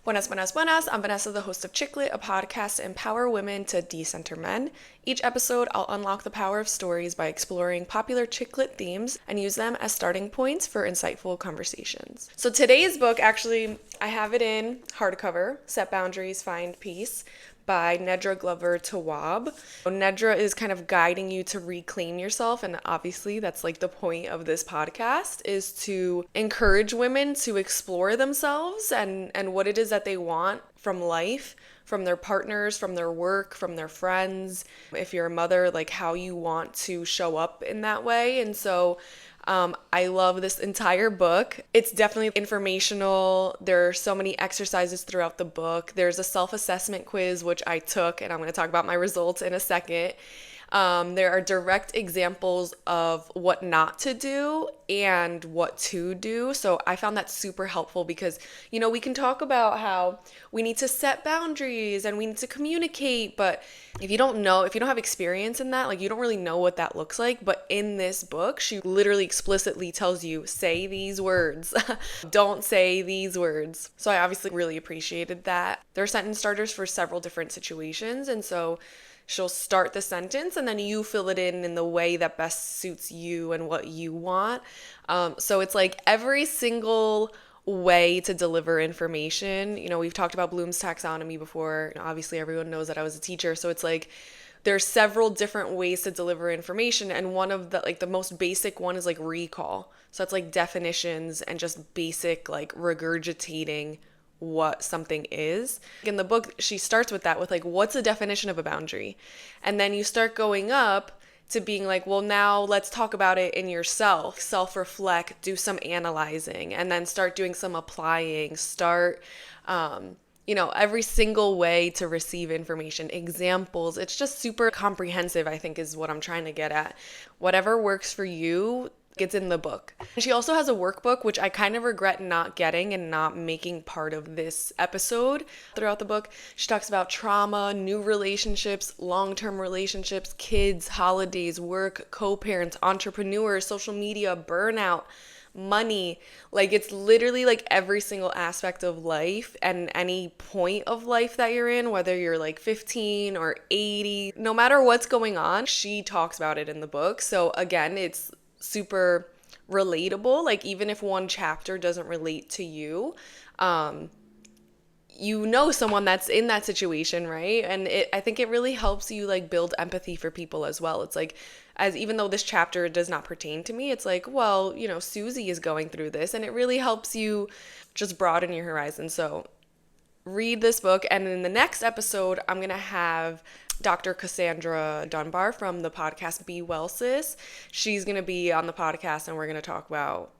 Buenas, buenas, buenas. I'm Vanessa, the host of Chicklet, a podcast to empower women to decenter men. Each episode, I'll unlock the power of stories by exploring popular chicklet themes and use them as starting points for insightful conversations. So today's book, actually, I have it in hardcover, Set Boundaries, Find Peace, by Nedra Glover Tawwab. Nedra is kind of guiding you to reclaim yourself, and obviously that's like the point of this podcast, is to encourage women to explore themselves and what it is that they want from life, from their partners, from their work, from their friends. If you're a mother, like how you want to show up in that way. And so I love this entire book. It's definitely informational. There are so many exercises throughout the book. There's a self-assessment quiz, which I took, and I'm going to talk about my results in a second. There are direct examples of what not to do and what to do. So I found that super helpful because, we can talk about how we need to set boundaries and we need to communicate, but if you don't have experience in that, like you don't really know what that looks like. But in this book, she literally explicitly tells you, say these words, don't say these words. So I obviously really appreciated that. There are sentence starters for several different situations. And so she'll start the sentence and then you fill it in the way that best suits you and what you want. So it's like every single way to deliver information. We've talked about Bloom's taxonomy before. Obviously, everyone knows that I was a teacher. So it's like there's several different ways to deliver information. And one of the most basic one is like recall. So it's like definitions and just basic like regurgitating what something is. In the book, she starts with that, with like, what's the definition of a boundary? And then you start going up to being like, well, now let's talk about it in yourself, self-reflect, do some analyzing, and then start doing some applying, every single way to receive information, examples. It's just super comprehensive, I think is what I'm trying to get at. Whatever works for you, it's in the book. She also has a workbook, which I kind of regret not getting and not making part of this episode. Throughout the book, she talks about trauma, new relationships, long-term relationships, kids, holidays, work, co-parents, entrepreneurs, social media, burnout, money. Like it's literally like every single aspect of life and any point of life that you're in, whether you're like 15 or 80, no matter what's going on, she talks about it in the book. So again, it's super relatable. Like even if one chapter doesn't relate to you, someone that's in that situation, right? And I think it really helps you like build empathy for people as well. It's like, even though this chapter does not pertain to me, it's like, well, Susie is going through this, and it really helps you just broaden your horizon. So read this book. And in the next episode, I'm going to have Dr. Cassandra Dunbar from the podcast Be Well Sis. She's going to be on the podcast and we're going to talk about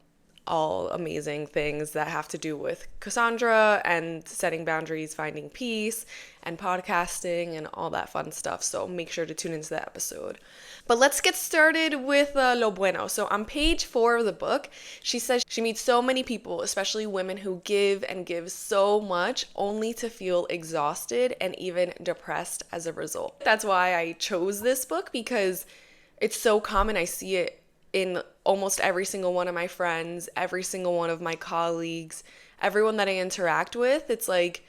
all amazing things that have to do with Cassandra and setting boundaries, finding peace, and podcasting and all that fun stuff. So make sure to tune into that episode. But let's get started with lo bueno. So on page 4 of the book, she says she meets so many people, especially women, who give and give so much only to feel exhausted and even depressed as a result. That's why I chose this book, because it's so common. I see it in almost every single one of my friends, every single one of my colleagues, everyone that I interact with. It's like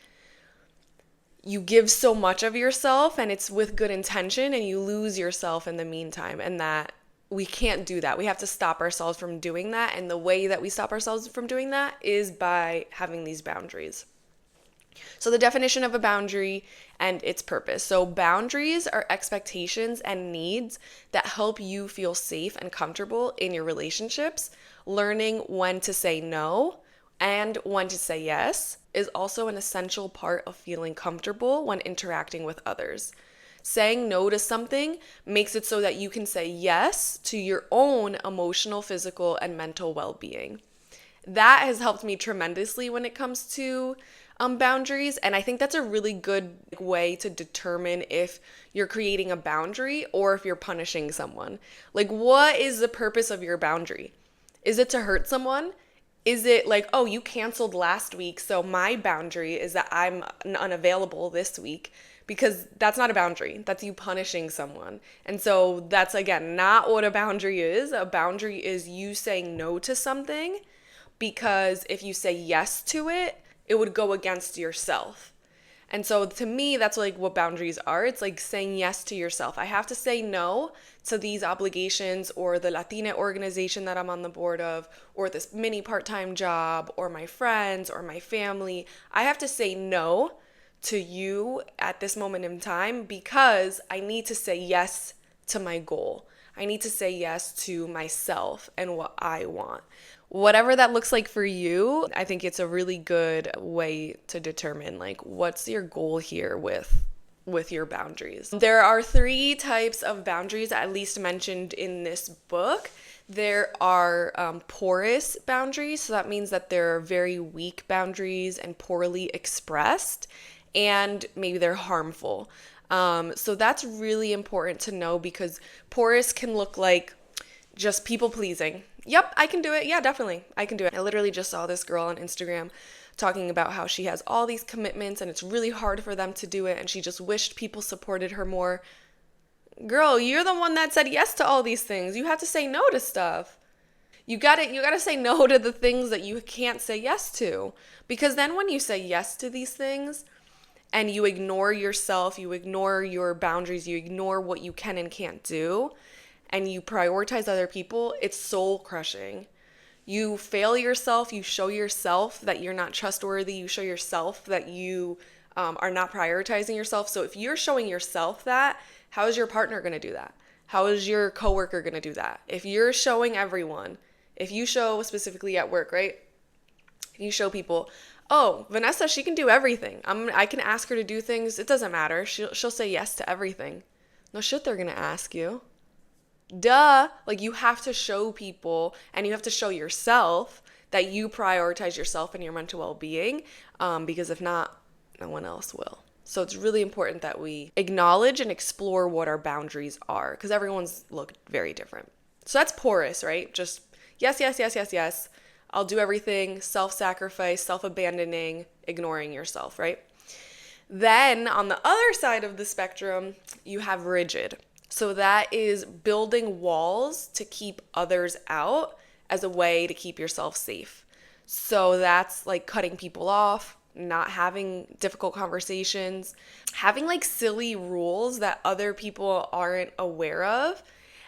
you give so much of yourself and it's with good intention and you lose yourself in the meantime, and that we can't do that. We have to stop ourselves from doing that. And the way that we stop ourselves from doing that is by having these boundaries. So the definition of a boundary and its purpose. So boundaries are expectations and needs that help you feel safe and comfortable in your relationships. Learning when to say no and when to say yes is also an essential part of feeling comfortable when interacting with others. Saying no to something makes it so that you can say yes to your own emotional, physical, and mental well-being. That has helped me tremendously when it comes to boundaries. And I think that's a really good way to determine if you're creating a boundary or if you're punishing someone. Like, what is the purpose of your boundary? Is it to hurt someone? Is it like, oh, you canceled last week, so my boundary is that I'm unavailable this week? Because that's not a boundary. That's you punishing someone. And so that's, again, not what a boundary is. A boundary is you saying no to something, because if you say yes to it, it would go against yourself. And so to me, that's like what boundaries are. It's like saying yes to yourself. I have to say no to these obligations or the Latina organization that I'm on the board of, or this mini part-time job, or my friends, or my family. I have to say no to you at this moment in time because I need to say yes to my goal. I need to say yes to myself and what I want. Whatever that looks like for you, I think it's a really good way to determine like what's your goal here with your boundaries. There are 3 types of boundaries at least mentioned in this book. There are porous boundaries, so that means that they're very weak boundaries and poorly expressed, and maybe they're harmful. So that's really important to know because porous can look like just people pleasing. Yep, I can do it. Yeah, definitely. I can do it. I literally just saw this girl on Instagram talking about how she has all these commitments and it's really hard for them to do it and she just wished people supported her more. Girl, you're the one that said yes to all these things. You have to say no to stuff. You gotta say no to the things that you can't say yes to. Because then when you say yes to these things and you ignore yourself, you ignore your boundaries, you ignore what you can and can't do, and you prioritize other people, it's soul crushing. You fail yourself, you show yourself that you're not trustworthy, you show yourself that you are not prioritizing yourself. So if you're showing yourself that, how is your partner gonna do that? How is your coworker gonna do that? If you're showing everyone, if you show specifically at work, right? If you show people, oh, Vanessa, she can do everything. I can ask her to do things. It doesn't matter. She'll say yes to everything. No shit, they're gonna ask you. Duh. Like you have to show people and you have to show yourself that you prioritize yourself and your mental well-being, because if not, no one else will. So it's really important that we acknowledge and explore what our boundaries are because everyone's look very different. So that's porous, right? Just yes, yes, yes, yes, yes. I'll do everything, self-sacrifice, self-abandoning, ignoring yourself, right? Then on the other side of the spectrum, you have rigid. So that is building walls to keep others out as a way to keep yourself safe. So that's like cutting people off, not having difficult conversations, having like silly rules that other people aren't aware of.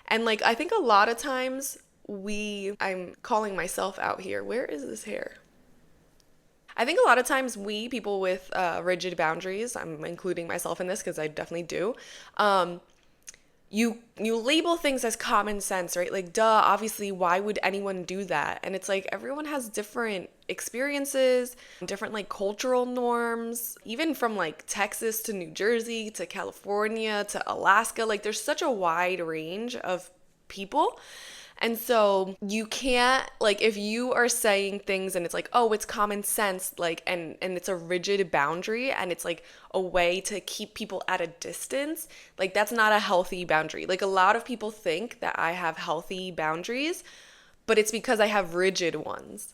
And like I think a lot of times I'm calling myself out here. Where is this hair? I think a lot of times people with rigid boundaries, I'm including myself in this because I definitely do, you label things as common sense, right? Like, duh, obviously, why would anyone do that? And it's like everyone has different experiences, different like cultural norms, even from like Texas to New Jersey to California to Alaska. Like there's such a wide range of people. And so you can't, like, if you are saying things and it's like, oh, it's common sense, like, and it's a rigid boundary and it's like a way to keep people at a distance, like, that's not a healthy boundary. Like, a lot of people think that I have healthy boundaries, but it's because I have rigid ones.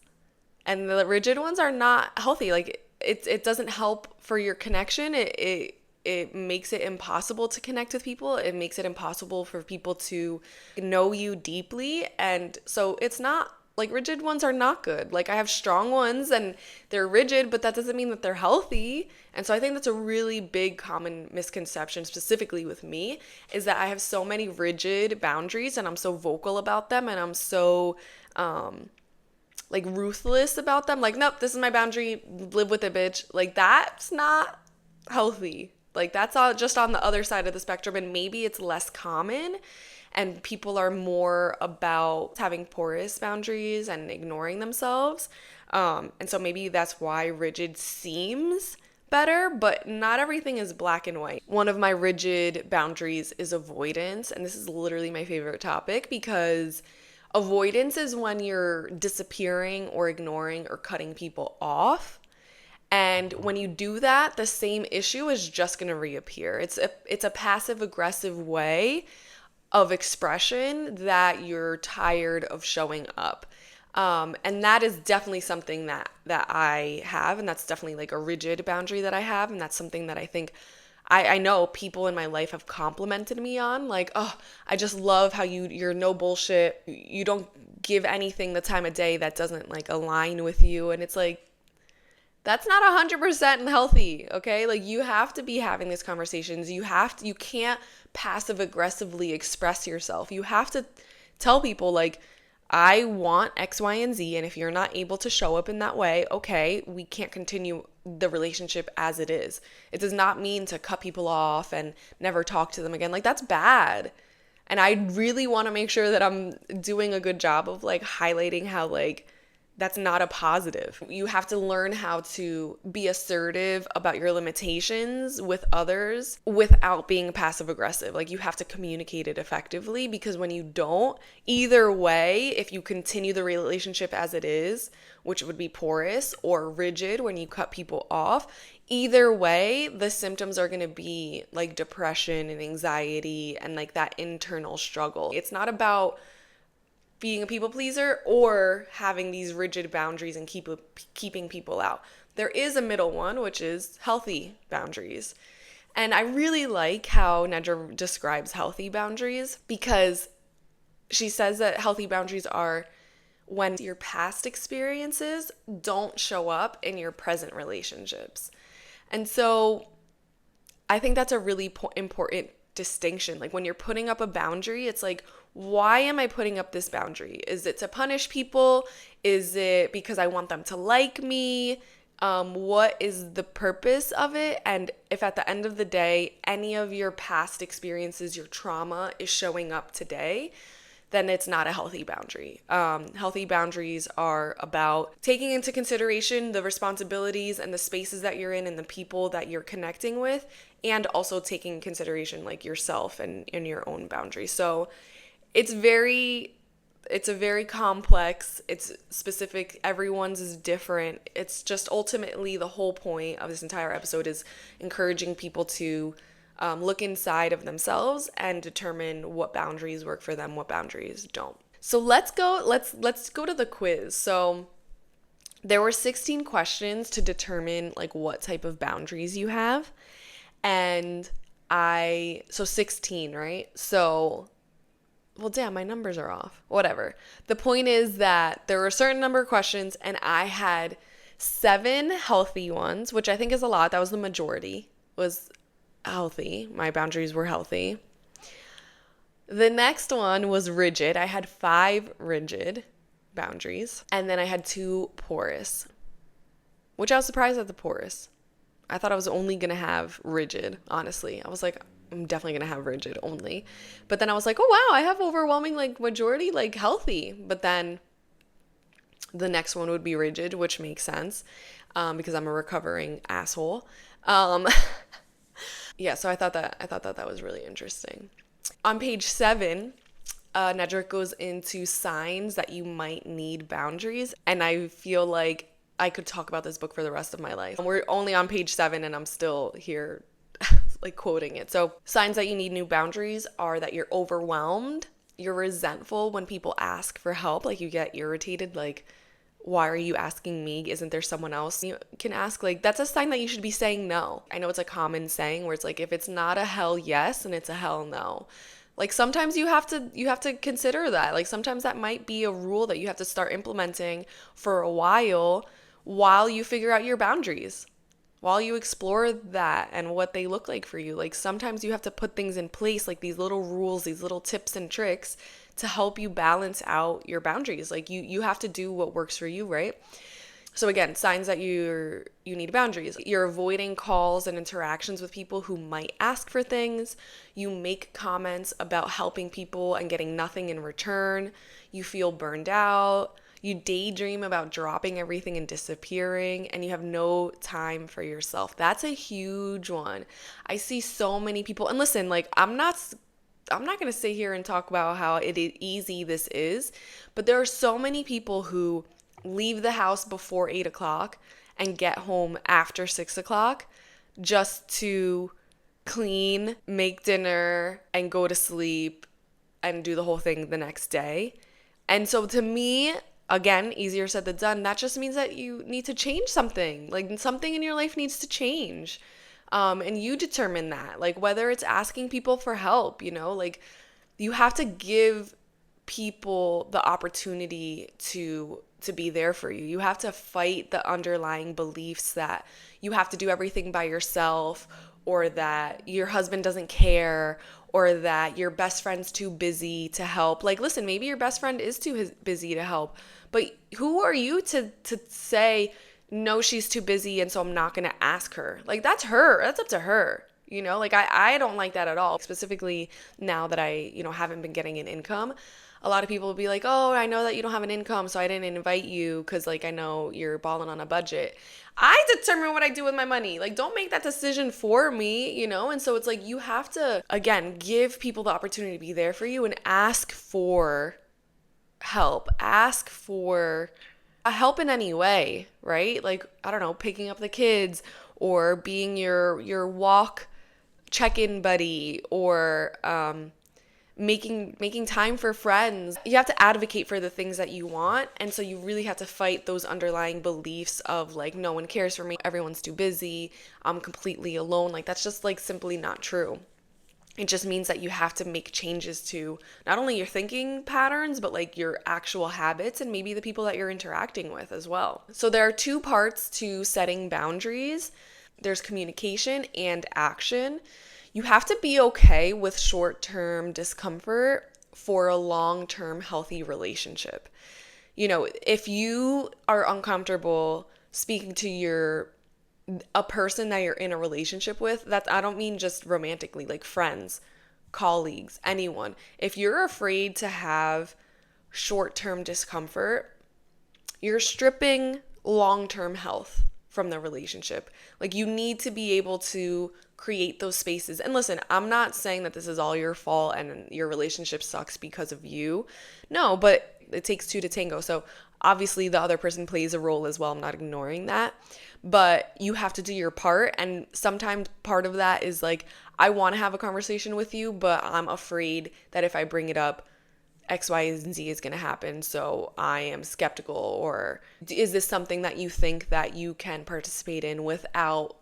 And the rigid ones are not healthy. Like, it doesn't help for your connection. It makes it impossible to connect with people. It makes it impossible for people to know you deeply. And so it's not, like, rigid ones are not good. Like, I have strong ones and they're rigid, but that doesn't mean that they're healthy. And so I think that's a really big common misconception, specifically with me, is that I have so many rigid boundaries and I'm so vocal about them and I'm so, like, ruthless about them. Like, nope, this is my boundary, live with it, bitch. Like, that's not healthy. Like, that's all just on the other side of the spectrum, and maybe it's less common and people are more about having porous boundaries and ignoring themselves. And so maybe that's why rigid seems better, but not everything is black and white. One of my rigid boundaries is avoidance, and this is literally my favorite topic because avoidance is when you're disappearing or ignoring or cutting people off. And when you do that, the same issue is just going to reappear. It's a passive aggressive way of expression that you're tired of showing up. And that is definitely something that I have, and that's definitely like a rigid boundary that I have, and that's something that I think I know people in my life have complimented me on. Like, oh, I just love how you're no bullshit. You don't give anything the time of day that doesn't like align with you. And it's like, That's not 100% healthy, okay? Like, you have to be having these conversations. You can't passive aggressively express yourself. You have to tell people, like, I want X, Y, and Z, and if you're not able to show up in that way, okay, we can't continue the relationship as it is. It does not mean to cut people off and never talk to them again. Like, that's bad. And I really want to make sure that I'm doing a good job of, like, highlighting how, like, that's not a positive. You have to learn how to be assertive about your limitations with others without being passive aggressive. Like, you have to communicate it effectively, because when you don't, either way, if you continue the relationship as it is, which would be porous or rigid when you cut people off, either way, the symptoms are going to be like depression and anxiety and like that internal struggle. It's not about being a people pleaser or having these rigid boundaries and keeping people out. There is a middle one, which is healthy boundaries. And I really like how Nedra describes healthy boundaries, because she says that healthy boundaries are when your past experiences don't show up in your present relationships. And so I think that's a really important distinction. Like, when you're putting up a boundary, it's like, why am I putting up this boundary? Is it to punish people? Is it because I want them to like me? What is the purpose of it? And if at the end of the day, any of your past experiences, your trauma is showing up today, then it's not a healthy boundary. Healthy boundaries are about taking into consideration the responsibilities and the spaces that you're in and the people that you're connecting with, and also taking in consideration like yourself and your own boundaries. So it's a very complex, it's specific, everyone's is different. It's just ultimately the whole point of this entire episode is encouraging people to look inside of themselves and determine what boundaries work for them, what boundaries don't. So let's go to the quiz. So there were 16 questions to determine like what type of boundaries you have. And so 16, right? So, well, damn, my numbers are off. Whatever. The point is that there were a certain number of questions, and I had 7 healthy ones, which I think is a lot. That was the majority, was healthy. My boundaries were healthy. The next one was rigid. I had 5 rigid boundaries, and then I had 2 porous, which I was surprised at the porous. I thought I was only going to have rigid, honestly. I was like, I'm definitely going to have rigid only. But then I was like, oh, wow, I have overwhelming, like, majority, like, healthy. But then the next one would be rigid, which makes sense because I'm a recovering asshole. Yeah, so I thought that was really interesting. On page 7, Nedra goes into signs that you might need boundaries. And I feel like I could talk about this book for the rest of my life. We're only on page 7 and I'm still here like quoting it. So signs that you need new boundaries are that you're overwhelmed, you're resentful when people ask for help, like you get irritated, like, why are you asking me? Isn't there someone else you can ask? Like, that's a sign that you should be saying no. I know it's a common saying where it's like, if it's not a hell yes, and it's a hell no. Like, sometimes you have to consider that. Like, sometimes that might be a rule that you have to start implementing for a while you figure out your boundaries, while you explore that and what they look like for you. Like, sometimes you have to put things in place, like these little rules, these little tips and tricks to help you balance out your boundaries. Like, you have to do what works for you, right? So again, signs that you need boundaries. You're avoiding calls and interactions with people who might ask for things. You make comments about helping people and getting nothing in return. You feel burned out. You daydream about dropping everything and disappearing, and you have no time for yourself. That's a huge one. I see so many people, and listen, like, I'm not going to sit here and talk about how easy this is, but there are so many people who leave the house before 8 o'clock and get home after 6 o'clock just to clean, make dinner, and go to sleep and do the whole thing the next day. And so to me, again, easier said than done, that just means that you need to change something. Like, something in your life needs to change. And you determine that. Like, whether it's asking people for help, like, you have to give people the opportunity to to be there for you. You have to fight the underlying beliefs that you have to do everything by yourself, or that your husband doesn't care, or that your best friend's too busy to help. Like, listen, maybe your best friend is too busy to help, but who are you to say, no, she's too busy, and so I'm not going to ask her? Like, that's her. That's up to her. You know, like I don't like that at all. Specifically now that I, haven't been getting an income. A lot of people will be like, oh, I know that you don't have an income, so I didn't invite you because, like, I know you're balling on a budget. I determine what I do with my money. Like, don't make that decision for me, And so it's like you have to, again, give people the opportunity to be there for you and ask for help. Ask for a help in any way, right? Like, I don't know, picking up the kids, or being your walk check-in buddy, or making time for friends. You have to advocate for the things that you want, and so you really have to fight those underlying beliefs of, like, no one cares for me, everyone's too busy, I'm completely alone. Like, that's just, like, simply not true. It just means that you have to make changes to not only your thinking patterns, but, like, your actual habits and maybe the people that you're interacting with as well. So there are two parts to setting boundaries. There's communication and action. You have to be okay with short-term discomfort for a long-term healthy relationship. If you are uncomfortable speaking to a person that you're in a relationship with, that I don't mean just romantically, like friends, colleagues, anyone. If you're afraid to have short-term discomfort, you're stripping long-term health from the relationship. Like, you need to be able to create those spaces. And listen, I'm not saying that this is all your fault and your relationship sucks because of you. No, but it takes two to tango. So obviously the other person plays a role as well. I'm not ignoring that. But you have to do your part. And sometimes part of that is like, I want to have a conversation with you, but I'm afraid that if I bring it up, X, Y, and Z is going to happen. So I am skeptical. Or is this something that you think that you can participate in without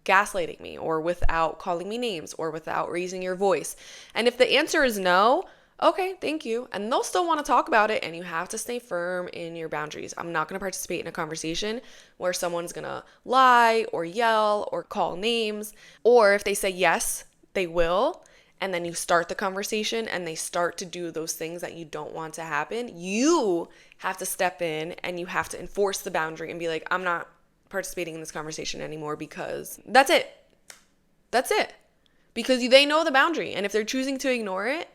gaslighting me, or without calling me names, or without raising your voice? And if the answer is no, okay, thank you. And they'll still want to talk about it, and you have to stay firm in your boundaries. I'm not going to participate in a conversation where someone's going to lie or yell or call names. Or if they say yes, they will, and then you start the conversation and they start to do those things that you don't want to happen, you have to step in and you have to enforce the boundary and be like, I'm not participating in this conversation anymore, because that's it. That's it. Because they know the boundary, and if they're choosing to ignore it,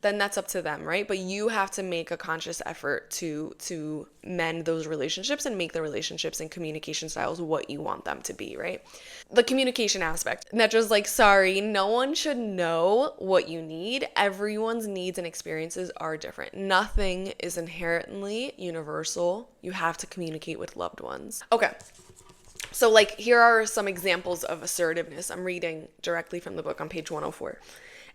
then that's up to them, right? But you have to make a conscious effort to mend those relationships and make the relationships and communication styles what you want them to be, right? The communication aspect. Nedra's like, sorry, no one should know what you need. Everyone's needs and experiences are different. Nothing is inherently universal. You have to communicate with loved ones. Okay. So, like, here are some examples of assertiveness. I'm reading directly from the book on page 104.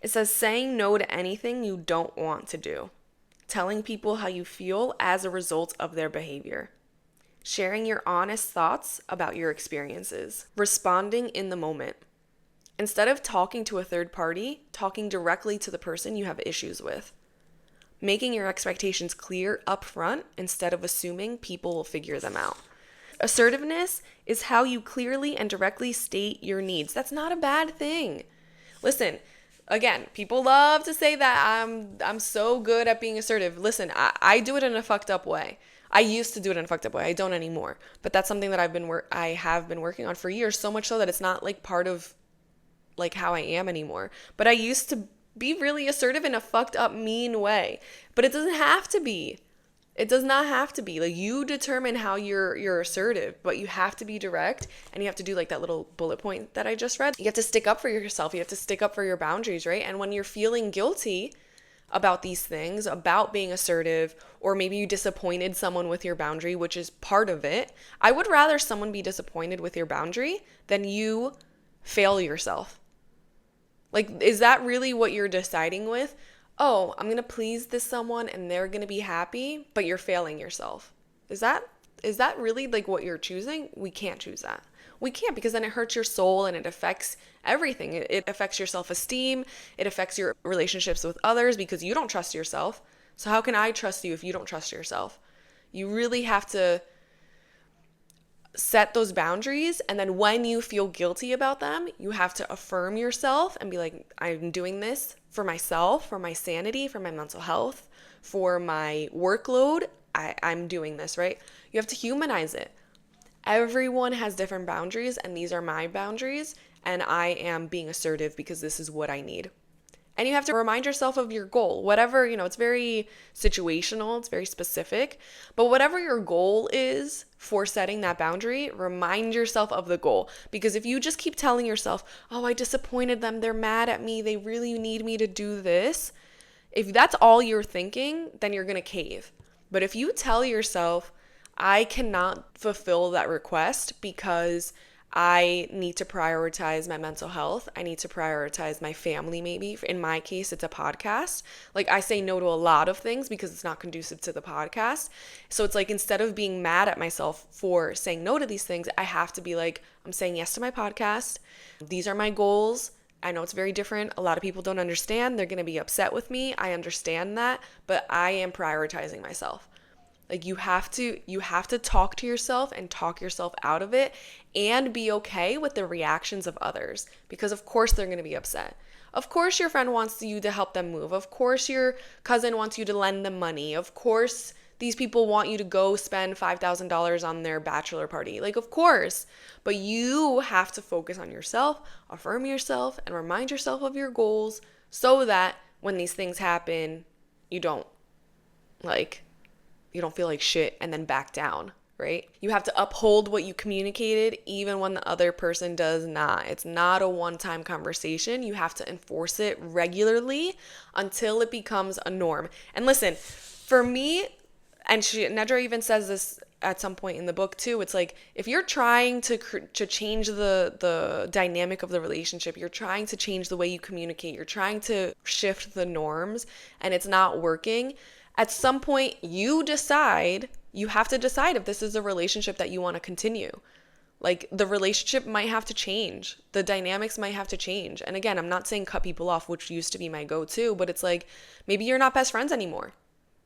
It says, saying no to anything you don't want to do. Telling people how you feel as a result of their behavior. Sharing your honest thoughts about your experiences. Responding in the moment. Instead of talking to a third party, talking directly to the person you have issues with. Making your expectations clear up front instead of assuming people will figure them out. Assertiveness is how you clearly and directly state your needs. That's not a bad thing. Listen, again, people love to say that I'm so good at being assertive. Listen, I do it in a fucked up way. I used to do it in a fucked up way. I don't anymore. But that's something that I have been working on for years, so much so that it's not like part of like how I am anymore. But I used to be really assertive in a fucked up, mean way. But it doesn't have to be. It does not have to be. Like, you determine how you're assertive, but you have to be direct, and you have to do like that little bullet point that I just read. You have to stick up for yourself. You have to stick up for your boundaries, right? And when you're feeling guilty about these things, about being assertive, or maybe you disappointed someone with your boundary, which is part of it. I would rather someone be disappointed with your boundary than you fail yourself. Like, is that really what you're deciding with? Oh, I'm going to please this someone and they're going to be happy, but you're failing yourself. Is that really like what you're choosing? We can't choose that. We can't, because then it hurts your soul and it affects everything. It affects your self-esteem. It affects your relationships with others because you don't trust yourself. So how can I trust you if you don't trust yourself? You really have to set those boundaries, and then when you feel guilty about them, you have to affirm yourself and be like, I'm doing this for myself, for my sanity, for my mental health, for my workload. I'm doing this, right? You have to humanize it. Everyone has different boundaries, and these are my boundaries, and I am being assertive because this is what I need. And you have to remind yourself of your goal. Whatever, it's very situational, it's very specific. But whatever your goal is for setting that boundary, remind yourself of the goal. Because if you just keep telling yourself, oh, I disappointed them, they're mad at me, they really need me to do this. If that's all you're thinking, then you're going to cave. But if you tell yourself, I cannot fulfill that request because I need to prioritize my mental health. I need to prioritize my family, maybe. In my case, it's a podcast. Like, I say no to a lot of things because it's not conducive to the podcast. So it's like, instead of being mad at myself for saying no to these things, I have to be like, I'm saying yes to my podcast. These are my goals. I know it's very different. A lot of people don't understand. They're going to be upset with me. I understand that, but I am prioritizing myself. Like, you have to talk to yourself and talk yourself out of it, and be okay with the reactions of others, because of course they're going to be upset. Of course your friend wants you to help them move. Of course your cousin wants you to lend them money. Of course these people want you to go spend $5,000 on their bachelor party. Like, of course. But you have to focus on yourself, affirm yourself, and remind yourself of your goals so that when these things happen, you don't feel like shit and then back down, right? You have to uphold what you communicated even when the other person does not. It's not a one-time conversation. You have to enforce it regularly until it becomes a norm. And listen, for me, and Nedra even says this at some point in the book too, it's like, if you're trying to change the dynamic of the relationship, you're trying to change the way you communicate, you're trying to shift the norms, and it's not working, at some point you have to decide if this is a relationship that you want to continue. Like, the relationship might have to change. The dynamics might have to change. And again, I'm not saying cut people off, which used to be my go-to, but it's like, maybe you're not best friends anymore.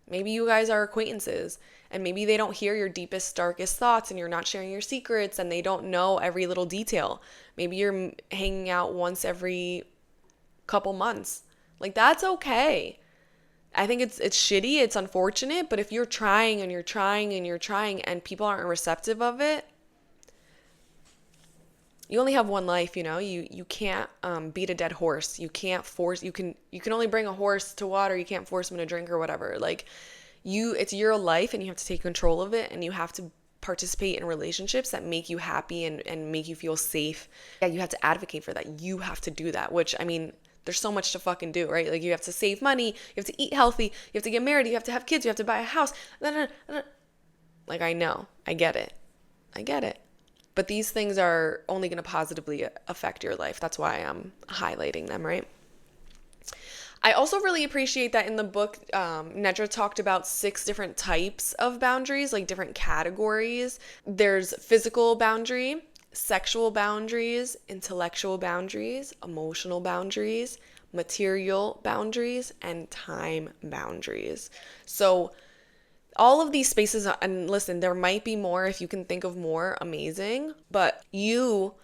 Maybe you guys are acquaintances, and maybe they don't hear your deepest, darkest thoughts, and you're not sharing your secrets, and they don't know every little detail. Maybe you're hanging out once every couple months. Like, that's okay. I think it's shitty, it's unfortunate, but if you're trying and you're trying and you're trying and people aren't receptive of it, you only have one life, you can't beat a dead horse. You can't force, you can only bring a horse to water, you can't force him to drink or whatever. Like, it's your life, and you have to take control of it, and you have to participate in relationships that make you happy and make you feel safe. Yeah, you have to advocate for that. You have to do that, which, I mean, there's so much to fucking do, right? Like, you have to save money, you have to eat healthy, you have to get married, you have to have kids, you have to buy a house. Like, I know, I get it. But these things are only going to positively affect your life. That's why I'm highlighting them, right? I also really appreciate that in the book, Nedra talked about 6 different types of boundaries, like different categories. There's physical boundary, sexual boundaries, intellectual boundaries, emotional boundaries, material boundaries, and time boundaries. So all of these spaces, and listen, there might be more. If you can think of more, amazing. But you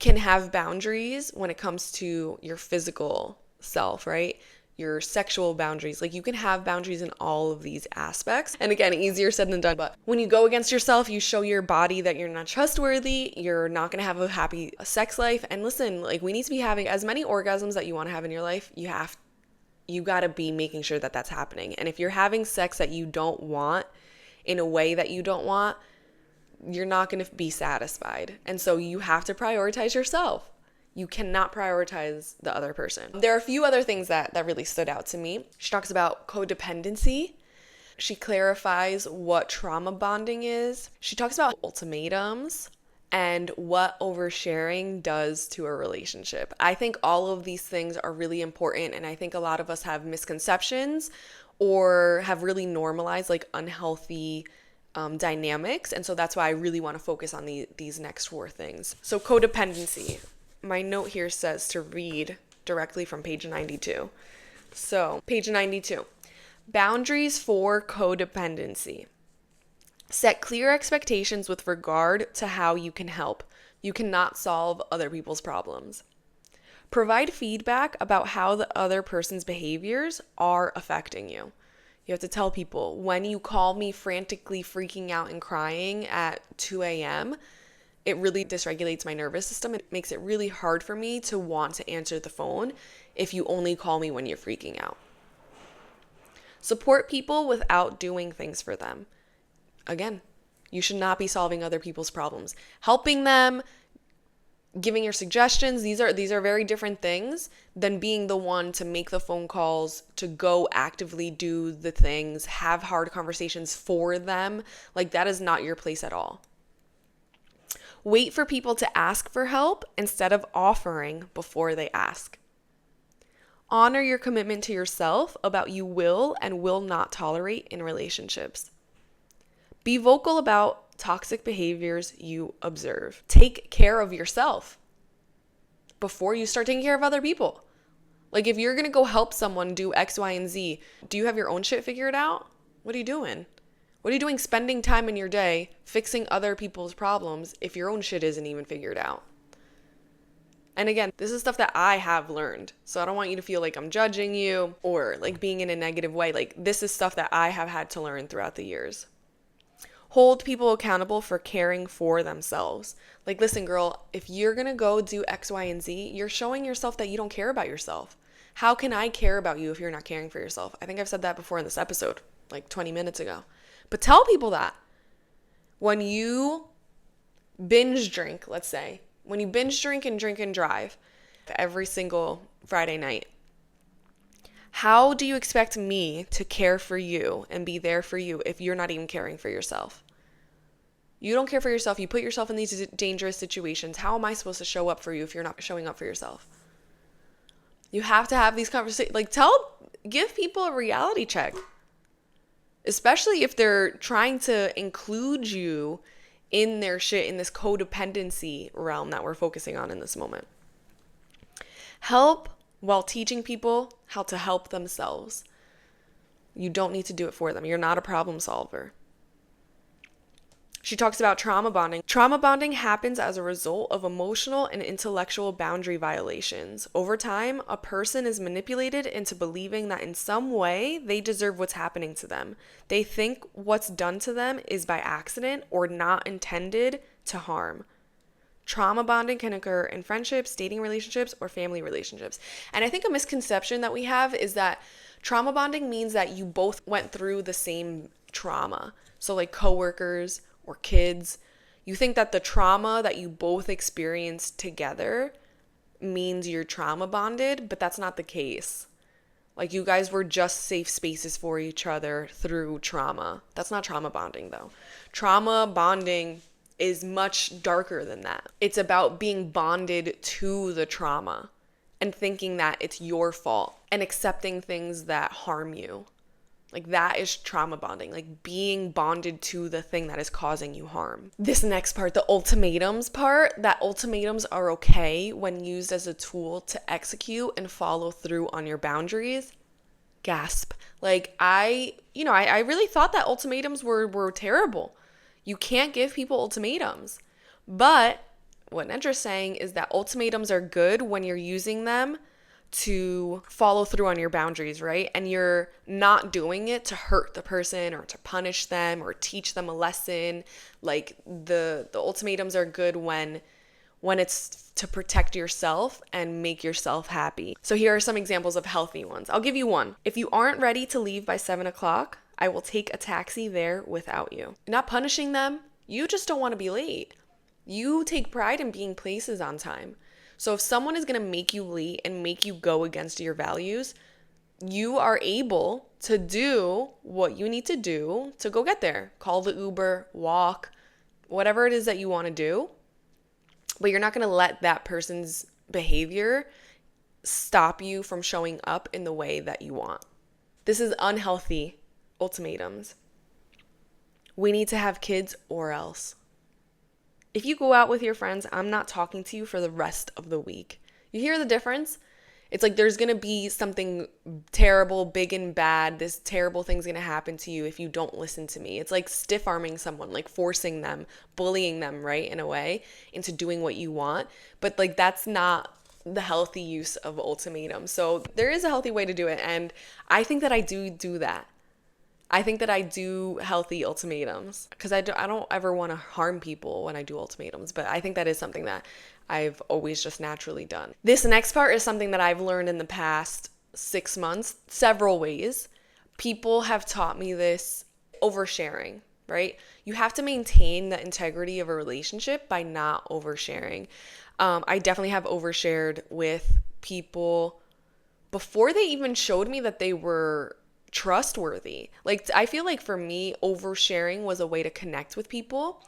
can have boundaries when it comes to your physical self, right? Your sexual boundaries. Like, you can have boundaries in all of these aspects. And again, easier said than done. But when you go against yourself, you show your body that you're not trustworthy. You're not going to have a happy sex life. And listen, like, we need to be having as many orgasms that you want to have in your life. You got to be making sure that that's happening. And if you're having sex that you don't want in a way that you don't want, you're not going to be satisfied. And so you have to prioritize yourself. You cannot prioritize the other person. There are a few other things that really stood out to me. She talks about codependency. She clarifies what trauma bonding is. She talks about ultimatums and what oversharing does to a relationship. I think all of these things are really important, and I think a lot of us have misconceptions or have really normalized like unhealthy dynamics, and so that's why I really want to focus on these next 4 things. So codependency. My note here says to read directly from page 92. So page 92. Boundaries for codependency. Set clear expectations with regard to how you can help. You cannot solve other people's problems. Provide feedback about how the other person's behaviors are affecting you. You have to tell people, when you call me frantically freaking out and crying at 2 a.m., it really dysregulates my nervous system. It makes it really hard for me to want to answer the phone if you only call me when you're freaking out. Support people without doing things for them. Again, you should not be solving other people's problems. Helping them, giving your suggestions, these are very different things than being the one to make the phone calls, to go actively do the things, have hard conversations for them. Like, that is not your place at all. Wait for people to ask for help instead of offering before they ask. Honor your commitment to yourself about you will and will not tolerate in relationships. Be vocal about toxic behaviors you observe. Take care of yourself before you start taking care of other people. Like, if you're going to go help someone do X, Y, and Z, do you have your own shit figured out? What are you doing? What are you doing spending time in your day fixing other people's problems if your own shit isn't even figured out? And again, this is stuff that I have learned. So I don't want you to feel like I'm judging you or like being in a negative way. Like, this is stuff that I have had to learn throughout the years. Hold people accountable for caring for themselves. Like, listen, girl, if you're going to go do X, Y, and Z, you're showing yourself that you don't care about yourself. How can I care about you if you're not caring for yourself? I think I've said that before in this episode, like 20 minutes ago. But tell people that. When you binge drink, let's say, when you binge drink and drive every single Friday night, how do you expect me to care for you and be there for you if you're not even caring for yourself? You don't care for yourself. You put yourself in these dangerous situations. How am I supposed to show up for you if you're not showing up for yourself? You have to have these conversations. Like, give people a reality check. Especially if they're trying to include you in their shit, in this codependency realm that we're focusing on in this moment. Help while teaching people how to help themselves. You don't need to do it for them. You're not a problem solver. She talks about trauma bonding. Trauma bonding happens as a result of emotional and intellectual boundary violations. Over time, a person is manipulated into believing that in some way they deserve what's happening to them. They think what's done to them is by accident or not intended to harm. Trauma bonding can occur in friendships, dating relationships, or family relationships. And I think a misconception that we have is that trauma bonding means that you both went through the same trauma. So like coworkers or kids, you think that the trauma that you both experienced together means you're trauma bonded, but that's not the case. Like, you guys were just safe spaces for each other through trauma. That's not trauma bonding though. Trauma bonding is much darker than that. It's about being bonded to the trauma and thinking that it's your fault and accepting things that harm you. Like, that is trauma bonding, like being bonded to the thing that is causing you harm. This next part, the ultimatums part, that ultimatums are okay when used as a tool to execute and follow through on your boundaries. Gasp. Like, I really thought that ultimatums were terrible. You can't give people ultimatums. But what Nedra's saying is that ultimatums are good when you're using them to follow through on your boundaries, right? And you're not doing it to hurt the person or to punish them or teach them a lesson. Like, the ultimatums are good when it's to protect yourself and make yourself happy. So here are some examples of healthy ones. I'll give you one. If you aren't ready to leave by 7 o'clock, I will take a taxi there without you. Not punishing them. You just don't want to be late. You take pride in being places on time. So if someone is going to make you late and make you go against your values, you are able to do what you need to do to go get there. Call the Uber, walk, whatever it is that you want to do. But you're not going to let that person's behavior stop you from showing up in the way that you want. This is unhealthy ultimatums. We need to have kids or else. If you go out with your friends, I'm not talking to you for the rest of the week. You hear the difference? It's like there's going to be something terrible, big and bad. This terrible thing's going to happen to you if you don't listen to me. It's like stiff arming someone, like forcing them, bullying them, right, in a way, into doing what you want. But like that's not the healthy use of ultimatums. So there is a healthy way to do it. And I think that I do that. I think that I do healthy ultimatums because I don't ever want to harm people when I do ultimatums, but I think that is something that I've always just naturally done. This next part is something that I've learned in the past 6 months, several ways. People have taught me this: oversharing, right? You have to maintain the integrity of a relationship by not oversharing. I definitely have overshared with people before they even showed me that they were trustworthy. Like, I feel like for me, oversharing was a way to connect with people.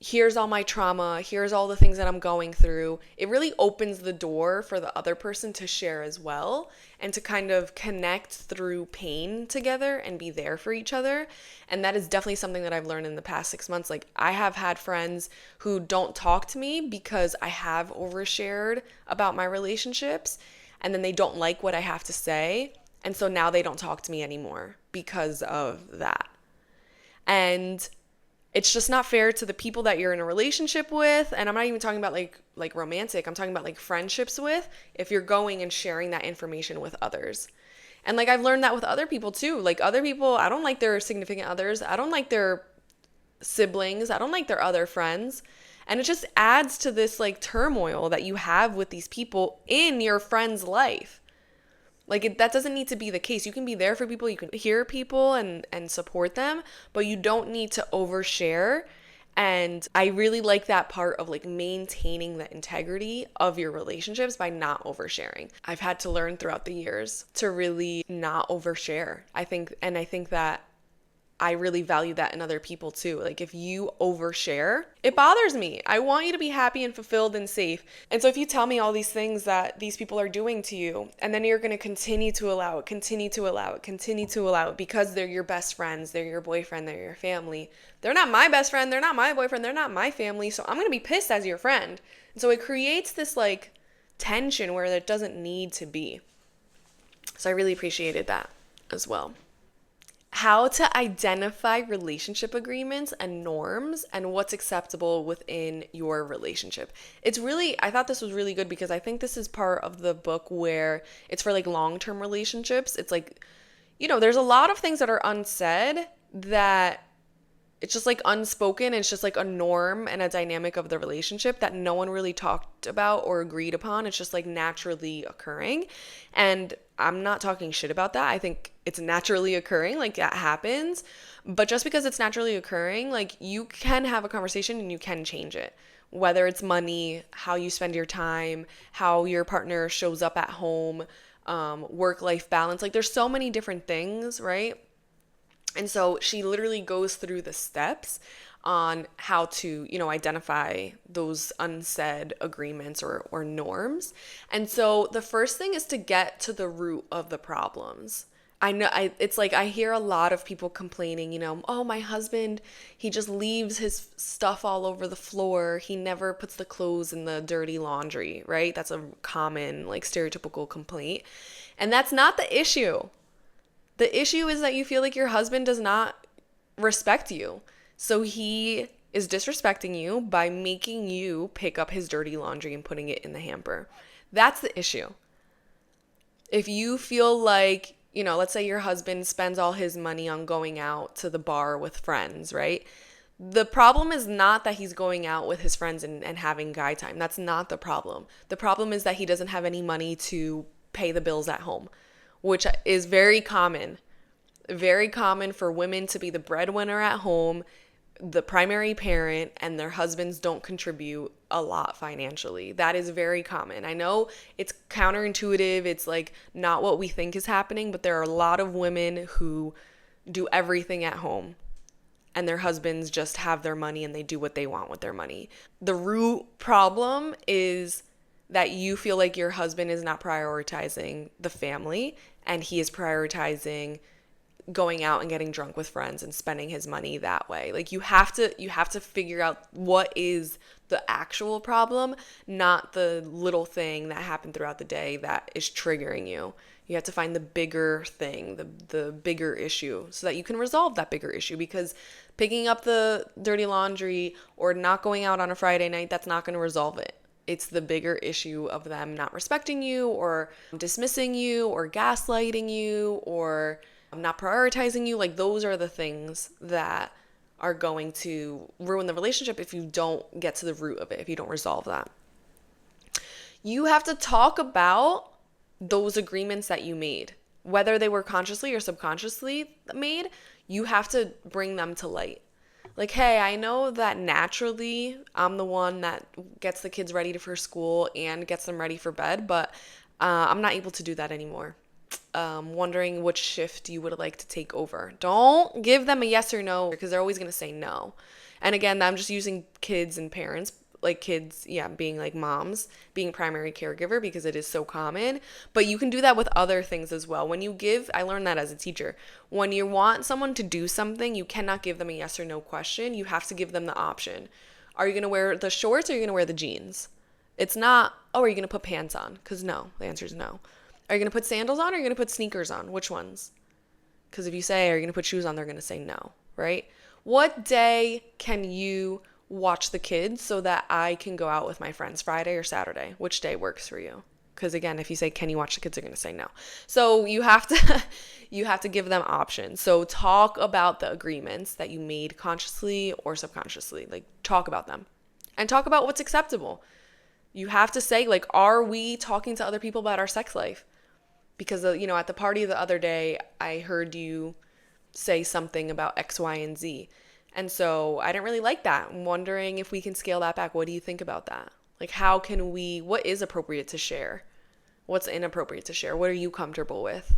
Here's all my trauma, here's all the things that I'm going through. It really opens the door for the other person to share as well and to kind of connect through pain together and be there for each other. And that is definitely something that I've learned in the past 6 months. Like, I have had friends who don't talk to me because I have overshared about my relationships, and then they don't like what I have to say. And so now they don't talk to me anymore because of that. And it's just not fair to the people that you're in a relationship with. And I'm not even talking about like romantic. I'm talking about like friendships with, if you're going and sharing that information with others. And like I've learned that with other people too. Like other people, I don't like their significant others. I don't like their siblings. I don't like their other friends. And it just adds to this like turmoil that you have with these people in your friend's life. Like that doesn't need to be the case. You can be there for people, you can hear people and support them, but you don't need to overshare. And I really like that part of like maintaining the integrity of your relationships by not oversharing. I've had to learn throughout the years to really not overshare. I think that I really value that in other people too. Like if you overshare, it bothers me. I want you to be happy and fulfilled and safe. And so if you tell me all these things that these people are doing to you, and then you're going to continue to allow it because they're your best friends, they're your boyfriend, they're your family. They're not my best friend, they're not my boyfriend, they're not my family. So I'm going to be pissed as your friend. And so it creates this like tension where it doesn't need to be. So I really appreciated that as well. How to identify relationship agreements and norms and what's acceptable within your relationship. I thought this was really good because I think this is part of the book where it's for like long-term relationships. It's like, there's a lot of things that are unsaid that it's just like unspoken. It's just like a norm and a dynamic of the relationship that no one really talked about or agreed upon. It's just like naturally occurring. And I'm not talking shit about that. I think it's naturally occurring, like that happens. But just because it's naturally occurring, like you can have a conversation and you can change it. Whether it's money, how you spend your time, how your partner shows up at home, work-life balance. Like there's so many different things, right? And so she literally goes through the steps on how to, identify those unsaid agreements or norms. And so the first thing is to get to the root of the problems. It's like I hear a lot of people complaining, oh, my husband, he just leaves his stuff all over the floor. He never puts the clothes in the dirty laundry, right? That's a common, like, stereotypical complaint. And that's not the issue. The issue is that you feel like your husband does not respect you. So he is disrespecting you by making you pick up his dirty laundry and putting it in the hamper. That's the issue. If you feel like, let's say your husband spends all his money on going out to the bar with friends, right? The problem is not that he's going out with his friends and having guy time. That's not the problem. The problem is that he doesn't have any money to pay the bills at home, which is very common for women to be the breadwinner at home, the primary parent, and their husbands don't contribute a lot financially. That is very common. I know it's counterintuitive. It's like not what we think is happening, but there are a lot of women who do everything at home and their husbands just have their money and they do what they want with their money. The root problem is that you feel like your husband is not prioritizing the family and he is prioritizing going out and getting drunk with friends and spending his money that way. Like you have to figure out what is the actual problem, not the little thing that happened throughout the day that is triggering you. You have to find the bigger thing, the bigger issue, so that you can resolve that bigger issue. Because picking up the dirty laundry or not going out on a Friday night, that's not going to resolve it. It's the bigger issue of them not respecting you or dismissing you or gaslighting you or not prioritizing you. Like those are the things that are going to ruin the relationship if you don't get to the root of it, if you don't resolve that. You have to talk about those agreements that you made, whether they were consciously or subconsciously made. You have to bring them to light. Like, hey, I know that naturally I'm the one that gets the kids ready for school and gets them ready for bed, but I'm not able to do that anymore. Wondering which shift you would like to take over. Don't give them a yes or no, because they're always going to say no. And again, I'm just using kids and parents, like kids, being like moms, being primary caregiver, because it is so common. But you can do that with other things as well. When you give, I learned that as a teacher. When you want someone to do something, you cannot give them a yes or no question. You have to give them the option. Are you going to wear the shorts or are you going to wear the jeans? It's not, oh, are you going to put pants on? Because no, the answer is no. Are you going to put sandals on or are you going to put sneakers on? Which ones? Because if you say, are you going to put shoes on, they're going to say no, right? What day can you watch the kids so that I can go out with my friends? Friday or Saturday? Which day works for you? Because again, if you say, can you watch the kids, they're going to say no. So you have to give them options. So talk about the agreements that you made consciously or subconsciously. Like talk about them and talk about what's acceptable. You have to say, like, are we talking to other people about our sex life? Because, at the party the other day, I heard you say something about X, Y, and Z. And so I didn't really like that. I'm wondering if we can scale that back. What do you think about that? Like, what is appropriate to share? What's inappropriate to share? What are you comfortable with?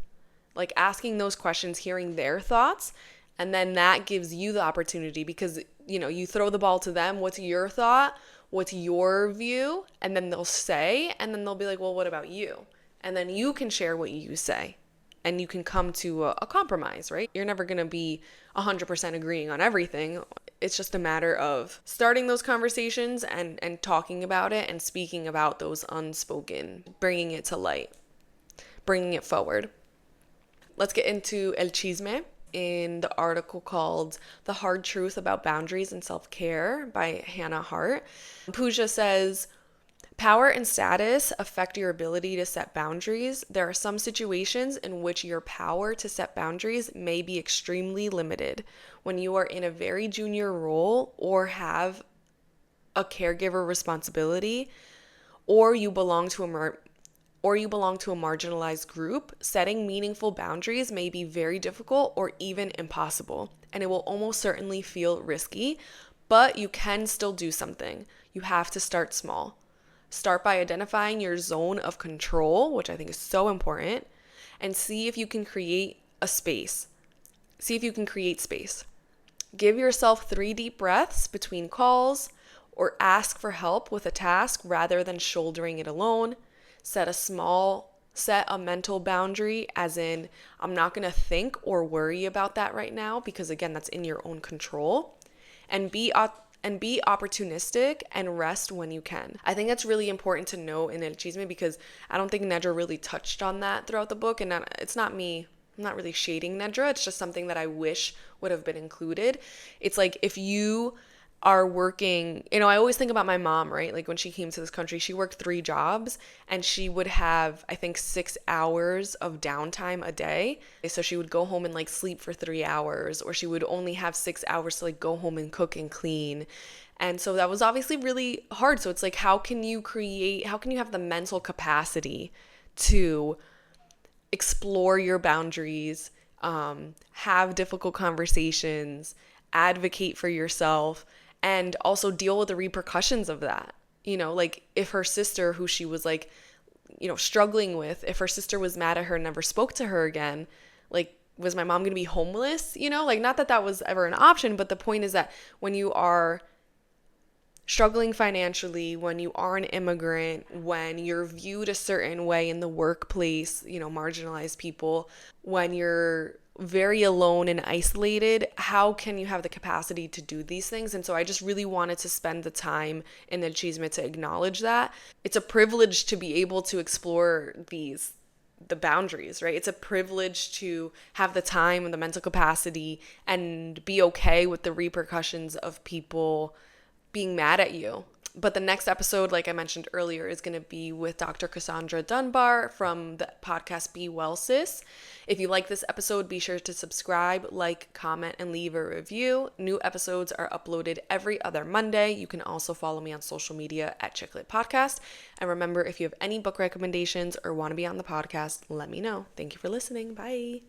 Like asking those questions, hearing their thoughts, and then that gives you the opportunity because, you throw the ball to them. What's your thought? What's your view? And then they'll say, and then they'll be like, well, what about you? And then you can share what you say and you can come to a compromise, right? You're never going to be 100% agreeing on everything. It's just a matter of starting those conversations and talking about it and speaking about those unspoken, bringing it to light, bringing it forward. Let's get into El Chisme in the article called The Hard Truth About Boundaries and Self-Care by Hannah Hart. Pooja says, power and status affect your ability to set boundaries. There are some situations in which your power to set boundaries may be extremely limited. When you are in a very junior role or have a caregiver responsibility, or you belong to a marginalized group, setting meaningful boundaries may be very difficult or even impossible, and it will almost certainly feel risky, but you can still do something. You have to start small. Start by identifying your zone of control, which I think is so important, and see if you can create a space. See if you can create space. Give yourself 3 deep breaths between calls, or ask for help with a task rather than shouldering it alone. Set a mental boundary, as in, I'm not going to think or worry about that right now, because again, that's in your own control. And be opportunistic and rest when you can. I think that's really important to know in El Chisme, because I don't think Nedra really touched on that throughout the book. And it's not me. I'm not really shading Nedra. It's just something that I wish would have been included. It's like if you are working, I always think about my mom, right? Like when she came to this country, she worked 3 jobs and she would have, I think, 6 hours of downtime a day. So she would go home and like sleep for 3 hours, or she would only have 6 hours to like go home and cook and clean. And so that was obviously really hard. So it's like, how can you have the mental capacity to explore your boundaries, have difficult conversations, advocate for yourself, and also deal with the repercussions of that. Like if her sister, who she was like, struggling with, if her sister was mad at her and never spoke to her again, like, was my mom going to be homeless? Like, not that that was ever an option, but the point is that when you are struggling financially, when you are an immigrant, when you're viewed a certain way in the workplace, marginalized people, when you're very alone and isolated, how can you have the capacity to do these things? And so I just really wanted to spend the time in Achievement to acknowledge that. It's a privilege to be able to explore the boundaries, right? It's a privilege to have the time and the mental capacity and be okay with the repercussions of people being mad at you. But the next episode, like I mentioned earlier, is going to be with Dr. Cassandra Dunbar from the podcast Be Well Sis. If you like this episode, be sure to subscribe, like, comment, and leave a review. New episodes are uploaded every other Monday. You can also follow me on social media at Chicklet Podcast. And remember, if you have any book recommendations or want to be on the podcast, let me know. Thank you for listening. Bye.